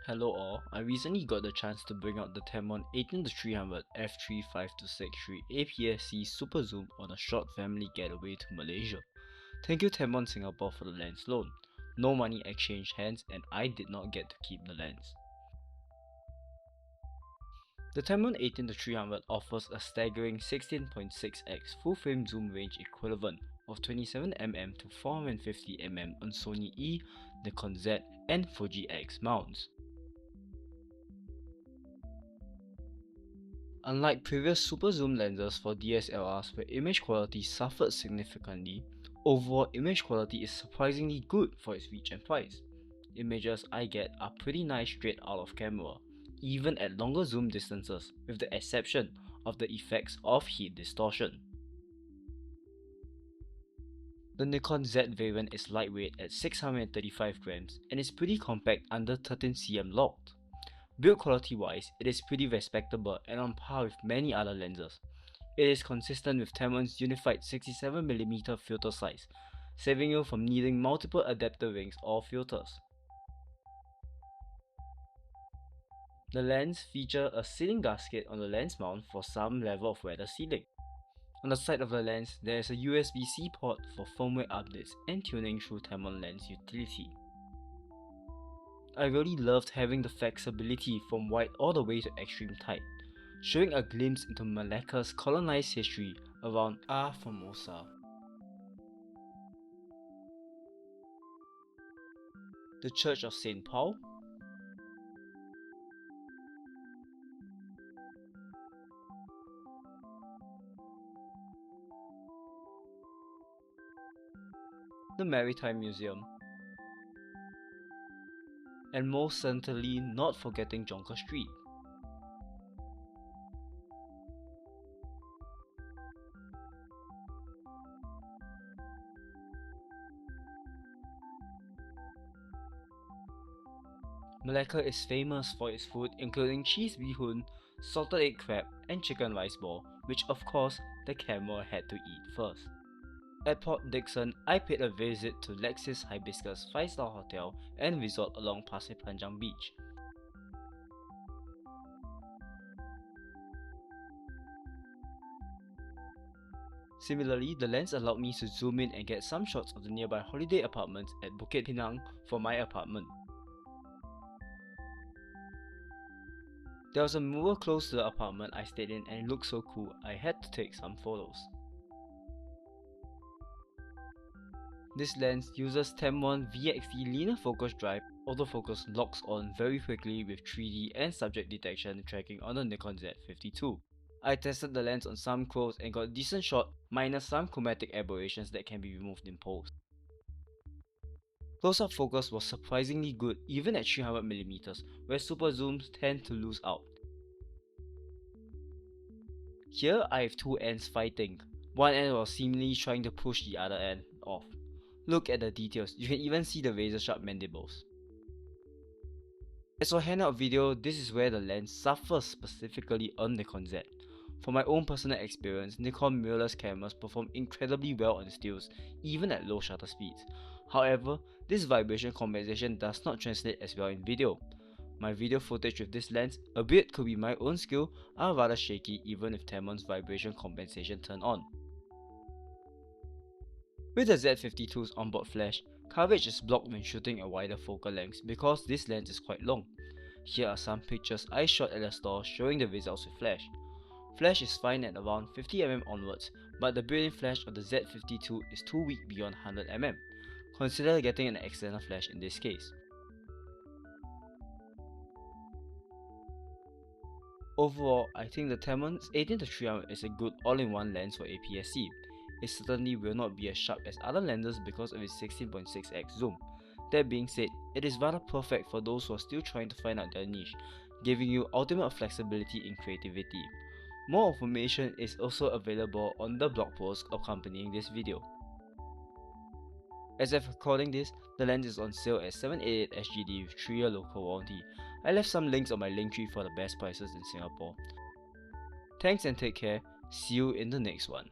Hello all, I recently got the chance to bring out the Tamron 18-300 f3.5-6.3 APS-C Super Zoom on a short family getaway to Malaysia. Thank you Tamron Singapore for the lens loan. No money exchanged hands and I did not get to keep the lens. The Tamron 18-300 offers a staggering 16.6x full frame zoom range equivalent of 27mm to 450mm on Sony E, Nikon Z and Fuji X mounts. Unlike previous super zoom lenses for DSLRs where image quality suffered significantly, overall image quality is surprisingly good for its reach and price. Images I get are pretty nice straight out of camera, even at longer zoom distances, with the exception of the effects of heat distortion. The Nikon Z variant is lightweight at 635 grams and is pretty compact under 13cm locked. Build quality wise, it is pretty respectable and on par with many other lenses. It is consistent with Tamron's unified 67mm filter size, saving you from needing multiple adapter rings or filters. The lens features a sealing gasket on the lens mount for some level of weather sealing. On the side of the lens, there is a USB-C port for firmware updates and tuning through Tamron Lens Utility. I really loved having the flexibility from wide all the way to extreme tight, showing a glimpse into Malacca's colonized history around Formosa. The Church of St. Paul, the Maritime Museum, and most certainly not forgetting Jonker Street. Malacca is famous for its food including cheese bee hoon, salted egg crab and chicken rice ball, which of course the camera had to eat first. At Port Dickson, I paid a visit to Lexis Hibiscus 5-star hotel and resort along Pasir Panjang Beach. Similarly, the lens allowed me to zoom in and get some shots of the nearby holiday apartments at Bukit Pinang for my apartment. There was a mural close to the apartment I stayed in and it looked so cool I had to take some photos. This lens uses Tamron VXD linear focus drive. Autofocus locks on very quickly with 3D and subject detection tracking on the Nikon Z50II. I tested the lens on some clothes and got a decent shot minus some chromatic aberrations that can be removed in post. Close-up focus was surprisingly good even at 300mm where super zooms tend to lose out. Here I have two ends fighting. One end was seemingly trying to push the other end off. Look at the details, you can even see the razor sharp mandibles. As for handout video, this is where the lens suffers specifically on Nikon Z. From my own personal experience, Nikon mirrorless cameras perform incredibly well on stills, even at low shutter speeds. However, this vibration compensation does not translate as well in video. My video footage with this lens, albeit could be my own skill, are rather shaky even with Tamron's vibration compensation turned on. With the Z52's onboard flash, coverage is blocked when shooting at wider focal lengths because this lens is quite long. Here are some pictures I shot at the store showing the results with flash. Flash is fine at around 50mm onwards, but the built-in flash of the Z52 is too weak beyond 100mm. Consider getting an external flash in this case. Overall, I think the Tamron's 18-300 is a good all-in-one lens for APS-C. It certainly will not be as sharp as other lenses because of its 16.6x zoom. That being said, it is rather perfect for those who are still trying to find out their niche, giving you ultimate flexibility in creativity. More information is also available on the blog post accompanying this video. As of recording this, the lens is on sale at 788 SGD with 3-year local warranty. I left some links on my linktree for the best prices in Singapore. Thanks and take care, see you in the next one.